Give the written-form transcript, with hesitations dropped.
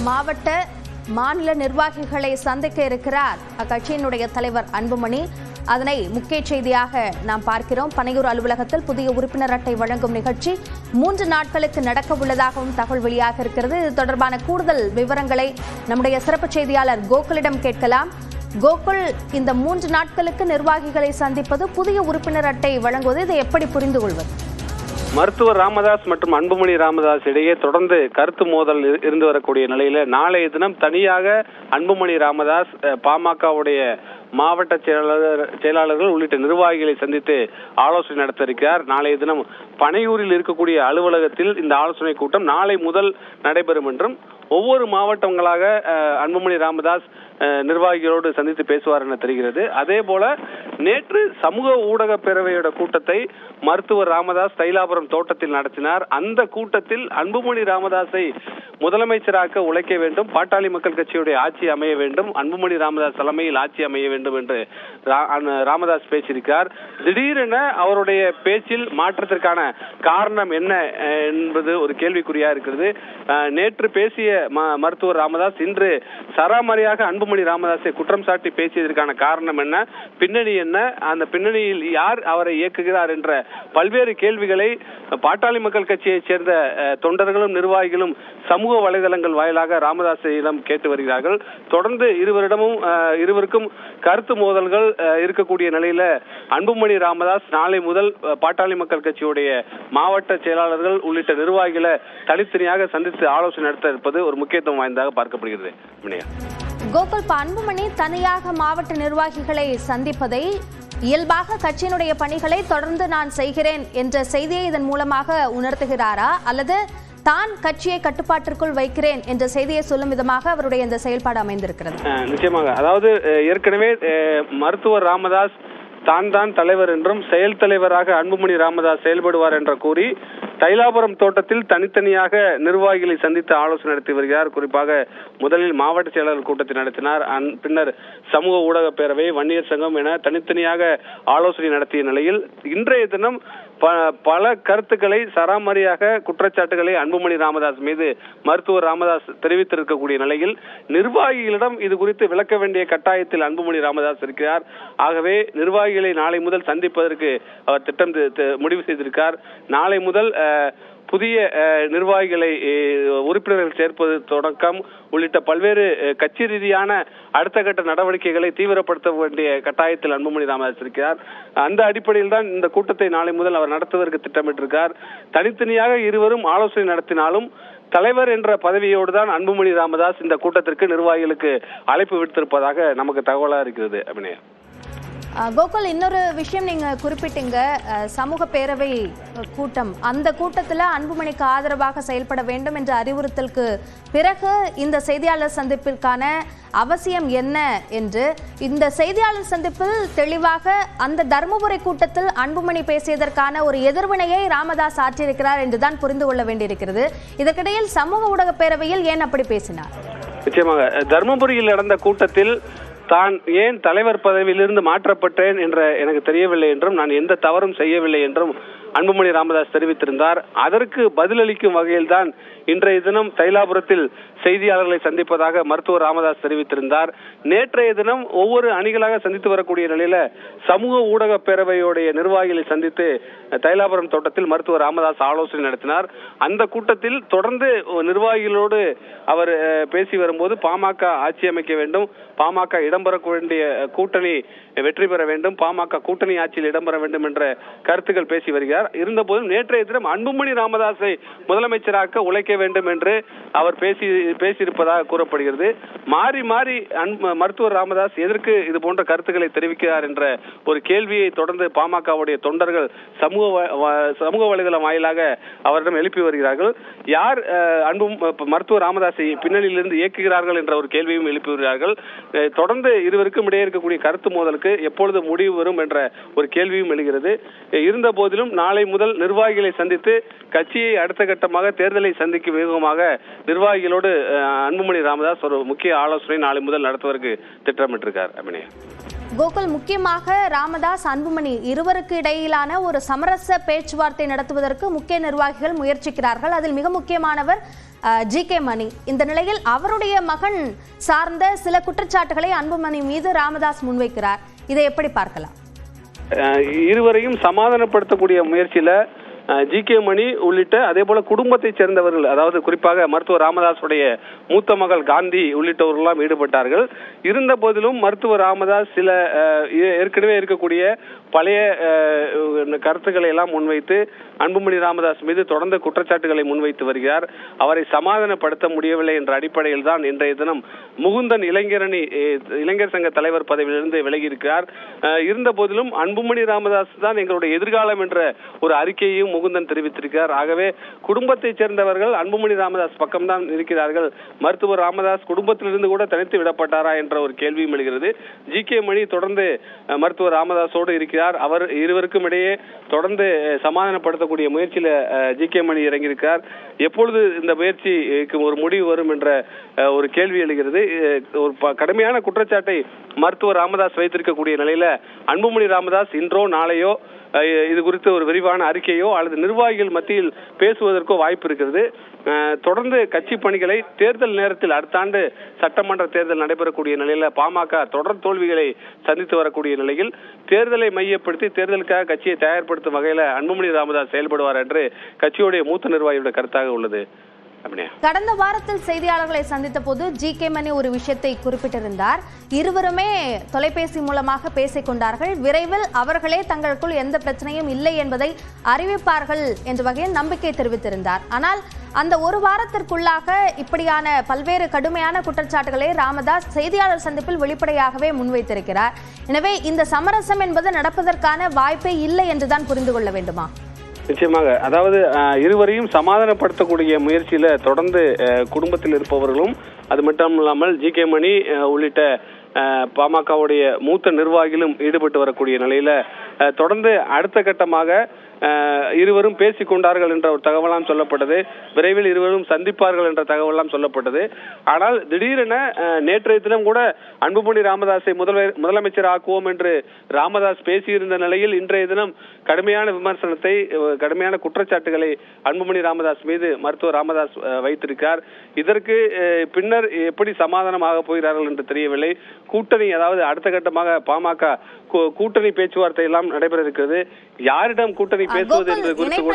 மாவட்ட மாநில நிர்வாகிகளை சந்திக்க இருக்கிறார் அக்கட்சியினுடைய தலைவர் அன்புமணி. அதனை முக்கிய செய்தியாக நாம் பார்க்கிறோம். பனையூர் அலுவலகத்தில் புதிய உறுப்பினர் அட்டை வழங்கும் நிகழ்ச்சி 3 நாட்களுக்கு நடக்க உள்ளதாகவும் தகவல் வெளியாக இருக்கிறது. இது தொடர்பான கூடுதல் விவரங்களை நம்முடைய சிறப்பு செய்தியாளர் கோகுலிடம் கேட்கலாம். கோகுல், இந்த 3 நாட்களுக்கு நிர்வாகிகளை சந்திப்பது, புதிய உறுப்பினர் அட்டை வழங்குவது, இதை எப்படி புரிந்து கொள்வது? மருத்துவர் ராமதாஸ் மற்றும் அன்புமணி ராமதாஸ் இடையே தொடர்ந்து கருத்து மோதல் இருந்து வரக்கூடிய நிலையில நாளைய தினம் தனியாக அன்புமணி ராமதாஸ் பாமகவுடைய மாவட்ட செயலாளர்கள் உள்ளிட்ட நிர்வாகிகளை சந்தித்து ஆலோசனை நடத்த இருக்கிறார். நாளைய தினம் பனையூரில் இருக்கக்கூடிய அலுவலகத்தில் இந்த ஆலோசனை கூட்டம் நாளை முதல் நடைபெறும் என்றும், ஒவ்வொரு மாவட்டங்களாக அன்புமணி ராமதாஸ் நிர்வாகிகளோடு சந்தித்து பேசுவார் என தெரிகிறது. அதே போல நேற்று சமூக ஊடக பேரவையோட கூட்டத்தை மருத்துவர் ராமதாஸ் தைலாபுரம் தோட்டத்தில் நடத்தினார். அந்த கூட்டத்தில் அன்புமணி ராமதாஸை முதலமைச்சராக்க உழைக்க வேண்டும், பாட்டாளி மக்கள் கட்சியுடைய ஆட்சி அமைய வேண்டும், அன்புமணி ராமதாஸ் தலைமையில் ஆட்சி அமைய வேண்டும் என்று ராமதாஸ் பேசியிருக்கிறார். திடீரென அவருடைய பேச்சில் மாற்றத்திற்கான காரணம் என்ன என்பது ஒரு கேள்விக்குறியா இருக்கிறது. நேற்று பேசிய மருத்துவர் ராமதாஸ் இன்று சராமரியாக அன்புமணி ராமதாஸை குற்றம் சாட்டி பேசியதற்கான காரணம் என்ன, பின்னணி என்ன, அந்த பின்னணியில் யார் அவரை இயக்குகிறார் என்ற பல்வேறு கேள்விகளை பாட்டாளி மக்கள் கட்சியைச் சேர்ந்த தொண்டர்களும் நிர்வாகிகளும் சமூக வலைதளங்கள் வாயிலாக ராமதாஸிடம் கேட்டு வருகிறார்கள். தொடர்ந்து இருவருக்கும் கருத்து மோதல்கள் இருக்கக்கூடிய நிலையில அன்புமணி ராமதாஸ் நாளை முதல் பாட்டாளி மக்கள் கட்சியுடைய மாவட்ட செயலாளர்கள் உள்ளிட்ட நிர்வாகிகளை தனித்தனியாக சந்தித்து ஆலோசனை நடத்த இருப்பது ஒரு முக்கியத்துவம் வாய்ந்ததாக பார்க்கப்படுகிறது. கோகுல், அன்புமணி தனியாக மாவட்ட நிர்வாகிகளை சந்திப்பதை, இயல்பாக கட்சியினுடைய பணிகளை தொடர்ந்து நான் செய்கிறேன் என்ற செய்தியை இதன் மூலமாக உணர்த்துகிறாரா, அல்லது தான் கட்சியை கட்டுப்பாட்டிற்குள் வைக்கிறேன் என்ற செய்தியை சொல்லும் விதமாக அவருடைய இந்த செயல்பாடு அமைந்திருக்கிறது? நிச்சயமாக, அதாவது ஏற்கனவே மருத்துவர் ராமதாஸ் தான் தலைவர் என்றும் செயல் தலைவராக அன்புமணி ராமதாஸ் செயல்படுவார் என்று கூறி தைலாபுரம் தோட்டத்தில் தனித்தனியாக நிர்வாகிகளை சந்தித்து ஆலோசனை நடத்தி வருகிறார். குறிப்பாக முதலில் மாவட்ட செயலாளர் கூட்டத்தை நடத்தினார். பின்னர் சமூக ஊடக பேரவை, வன்னியர் சங்கம் என தனித்தனியாக ஆலோசனை நடத்திய நிலையில் இன்றைய தினம் பல கருத்துக்களை சராமரியாக குற்றச்சாட்டுகளை அன்புமணி ராமதாஸ் மீது மருத்துவர் ராமதாஸ் தெரிவித்திருக்கக்கூடிய நிலையில் நிர்வாகிகளிடம் இது குறித்து விளக்க வேண்டிய கட்டாயத்தில் அன்புமணி ராமதாஸ் இருக்கிறார். ஆகவே நிர்வாகிகளை நாளை முதல் சந்திப்பதற்கு அவர் திட்டம் முடிவு செய்திருக்கார். நாளை முதல் புதிய நிர்வாகிகளை உறுப்பினர்கள் சேர்ப்பது தொடக்கம் உள்ளிட்ட பல்வேறு கட்சி ரீதியான அடுத்த கட்ட நடவடிக்கைகளை தீவிரப்படுத்த வேண்டிய கட்டாயத்தில் அன்புமணி ராமதாஸ் இருக்கிறார். அந்த அடிப்படையில் தான் இந்த கூட்டத்தை நாளை முதல் அவர் நடத்துவதற்கு திட்டமிட்டிருக்கார். தனித்தனியாக இருவரும் ஆலோசனை நடத்தினாலும் தலைவர் என்ற பதவியோடு தான் அன்புமணி ராமதாஸ் இந்த கூட்டத்திற்கு நிர்வாகிகளுக்கு அழைப்பு விடுத்திருப்பதாக நமக்கு தகவலாக இருக்கிறது. அபிநயா கோகுல், இன்னொரு விஷயம் நீங்க குறிப்பிட்டீங்க, சமூக பேரவை கூட்டம். அந்த கூட்டத்தில் அன்புமணிக்கு ஆதரவாக செயல்பட வேண்டும் என்ற அறிவுறுத்தலுக்கு பிறகு இந்த செய்தியாளர் சந்திப்பிற்கான அவசியம் என்ன என்று. இந்த செய்தியாளர் சந்திப்பில் தெளிவாக அந்த தர்மபுரி கூட்டத்தில் அன்புமணி பேசியதற்கான ஒரு எதிர்வினையை ராமதாஸ் ஆற்றியிருக்கிறார் என்றுதான் புரிந்து கொள்ள வேண்டியிருக்கிறது. இதற்கிடையில் சமூக ஊடக பேரவையில் ஏன் அப்படி பேசினார்? நிச்சயமாக தர்மபுரியில் நடந்த கூட்டத்தில் தான் ஏன் தலைவர் பதவியிலிருந்து மாற்றப்பட்டேன் என்ற எனக்கு தெரியவில்லை என்றும், நான் எந்த தவறும் செய்யவில்லை என்றும் அன்புமணி ராமதாஸ் தெரிவித்திருந்தார். அதற்கு பதிலளிக்கும் வகையில் தான் இன்றைய தினம் தைலாபுரத்தில் செய்தியாளர்களை சந்திப்பதாக மருத்துவர் ராமதாஸ் தெரிவித்திருந்தார். நேற்றைய தினம் ஒவ்வொரு அணிகளாக சந்தித்து வரக்கூடிய நிலையில சமூக ஊடக பேரவையுடைய நிர்வாகிகளை சந்தித்து தைலாபுரம் தோட்டத்தில் மருத்துவர் ராமதாஸ் ஆலோசனை நடத்தினார். அந்த கூட்டத்தில் தொடர்ந்து நிர்வாகிகளோடு அவர் பேசி வரும்போது பாமக ஆட்சி அமைக்க வேண்டும், பாமக இடம்பெற வேண்டிய கூட்டணி வெற்றி பெற வேண்டும், பாமக கூட்டணி ஆட்சியில் இடம்பெற வேண்டும் என்ற கருத்துக்கள் பேசி வருகிறார். இருந்தபோதும் நேற்றைய தினம் அன்புமணி ராமதாஸை முதலமைச்சராக்க உழைக்க வேண்டும் என்று அவர் பேசியிருப்பதாக கூறப்படுகிறது. மாறி மாறி மருத்துவர் ராமதாஸ் எதற்கு இது போன்ற கருத்துக்களை தெரிவிக்கிறார் என்ற ஒரு கேள்வியை தொடர்ந்து பாமகவுடைய தொண்டர்கள் சமூக வலைதளம் வாயிலாக அவரிடம் எழுப்பி வருகிறார்கள். யார் மருத்துவர் ராமதாஸை பின்னணியிலிருந்து இயக்குகிறார்கள் என்ற ஒரு கேள்வியும் எழுப்பி வருகிறார்கள். தொடர்ந்து இருவருக்கும் இடையே இருக்கக்கூடிய கருத்து மோதலுக்கு எப்பொழுது முடிவு வரும் என்ற ஒரு கேள்வியும் எழுகிறது. இருந்த போதிலும் நாளை முதல் நிர்வாகிகளை சந்தித்து கட்சியை அடுத்த கட்டமாக தேர்தலை சந்திக்கும் வேகமாக நிர்வாகிகளோடு அன்புமணி ராமதாஸ் ஒரு முக்கிய ஆலோசனை நாளை முதல் நடத்துவதற்கு திட்டமிட்டிருக்கார். அபிநயா கோகுல், முக்கியமாக ராமதாஸ் அன்புமணி இருவருக்கு இடையிலான ஒரு சமரச பேச்சுவார்த்தை நடத்துவதற்கு முக்கிய நிர்வாகிகள் முயற்சிக்கிறார்கள். அதில் மிக முக்கியமானவர் ஜி.கே. மணி. இந்த நிலையில் அவருடைய மகன் சார்ந்த சில குற்றச்சாட்டுகளை அன்புமணி மீது ராமதாஸ் முன்வைக்கிறார். இதை எப்படி பார்க்கலாம்? இருவரையும் சமாதானப்படுத்தக்கூடிய முயற்சியில ஜி.கே. மணி உள்ளிட்ட அதே போல குடும்பத்தைச் சேர்ந்தவர்கள், அதாவது குறிப்பாக மருத்துவர் ராமதாஸுடைய மூத்த மகள் காந்தி உள்ளிட்டவர்களெல்லாம் ஈடுபட்டார்கள். இருந்த போதிலும் மருத்துவர் ராமதாஸ் சில ஏற்கனவே இருக்கக்கூடிய பழைய கருத்துக்களை எல்லாம் முன்வைத்து அன்புமணி ராமதாஸ் மீது தொடர்ந்து குற்றச்சாட்டுகளை முன்வைத்து வருகிறார். அவரை சமாதானப்படுத்த முடியவில்லை என்ற அடிப்படையில் தான் இன்றைய தினம் முகுந்தன் இளைஞர் சங்க தலைவர் பதவியிலிருந்து விலகி இருக்கிறார். இருந்த போதிலும் அன்புமணி ராமதாஸ் தான் எங்களுடைய எதிர்காலம் என்ற ஒரு அறிக்கையையும் முகுந்தன் தெரிவித்திருக்கிறார். ஆகவே குடும்பத்தைச் சேர்ந்தவர்கள் அன்புமணி ராமதாஸ் பக்கம்தான் இருக்கிறார்கள். மருத்துவர் ராமதாஸ் குடும்பத்திலிருந்து கூட தனித்து விடப்பட்டாரா என்ற ஒரு கேள்வியும் எழுகிறது. ஜி.கே. மணி தொடர்ந்து மருத்துவர் ராமதாஸோடு இருக்கிறார். அவர் இருவருக்கும் இடையே தொடர்ந்து சமாதானப்படுத்தக்கூடிய முயற்சியில ஜி.கே. மணி இறங்கியிருக்கிறார். எப்பொழுது இந்த முயற்சிக்கு ஒரு முடிவு வரும் என்ற ஒரு கேள்வி எழுகிறது. ஒரு கடுமையான குற்றச்சாட்டை மருத்துவர் ராமதாஸ் வைத்திருக்கக்கூடிய நிலையில அன்புமணி ராமதாஸ் இன்றோ நாளையோ இது குறித்து ஒரு விரிவான அறிக்கையோ அல்லது நிர்வாகிகள் மத்தியில் பேசுவதற்கோ வாய்ப்பு இருக்கிறது. தொடர்ந்து கட்சி பணிகளை தேர்தல் நேரத்தில் அடுத்த ஆண்டு சட்டமன்ற தேர்தல் நடைபெறக்கூடிய நிலையில பாமக தொடர் தோல்விகளை சந்தித்து வரக்கூடிய நிலையில் தேர்தலை மையப்படுத்தி தேர்தலுக்காக கட்சியை தயார்படுத்தும் வகையில அன்புமணி ராமதாஸ் செயல்படுவார் என்று கட்சியுடைய மூத்த நிர்வாகியுடைய கருத்தாக உள்ளது. கடந்த வாரத்தில் செய்தியாளர்களை சந்தித்த போது ஜி.கே. மணி ஒரு விஷயத்தை குறிப்பிட்டிருந்தார். இருவருமே தொலைபேசி மூலமாக பேசிக் கொண்டார்கள். விரைவில் அவர்களே தங்களுக்குள் எந்த பிரச்சனையும் இல்லை என்பதை அறிவிப்பார்கள் என்ற வகையில் நம்பிக்கை தெரிவித்திருந்தார். ஆனால் அந்த ஒரு வாரத்திற்குள்ளாக இப்படியான பல்வேறு கடுமையான குற்றச்சாட்டுகளை ராமதாஸ் செய்தியாளர் சந்திப்பில் வெளிப்படையாகவே முன்வைத்திருக்கிறார். எனவே இந்த சமரசம் என்பது நடப்பதற்கான வாய்ப்பே இல்லை என்றுதான் புரிந்து கொள்ள வேண்டுமா? நிச்சயமாக, அதாவது இருவரையும் சமாதானப்படுத்தக்கூடிய முயற்சியில தொடர்ந்து குடும்பத்தில் இருப்பவர்களும் அது மட்டும் இல்லாமல் ஜி.கே. மணி உள்ளிட்ட பாமகவுடைய மூத்த நிர்வாகிகளும் ஈடுபட்டு வரக்கூடிய நிலையில தொடர்ந்து அடுத்த கட்டமாக இருவரும் பேசிக் கொண்டார்கள் என்ற ஒரு தகவலாம் சொல்லப்பட்டது. விரைவில் இருவரும் சந்திப்பார்கள் என்ற தகவலாம் சொல்லப்பட்டது. ஆனால் திடீரென நேற்றைய தினம் கூட அன்புமணி ராமதாஸை முதலமைச்சர் ஆக்குவோம் என்று ராமதாஸ் பேசியிருந்த நிலையில் இன்றைய தினம் கடுமையான விமர்சனத்தை, கடுமையான குற்றச்சாட்டுகளை அன்புமணி ராமதாஸ் மீது மருத்துவர் ராமதாஸ் வைத்திருக்கிறார். இதற்கு பின்னர் எப்படி சமாதானமாக போகிறார்கள் என்று தெரியவில்லை. கூட்டணி, அதாவது அடுத்த கட்டமாக பாமக கூட்டணி பேச்சுவார்த்தை எல்லாம் நடைபெற இருக்கிறது. யாரிடம் கூட்டணி பேசுவது என்பது குறித்து கூட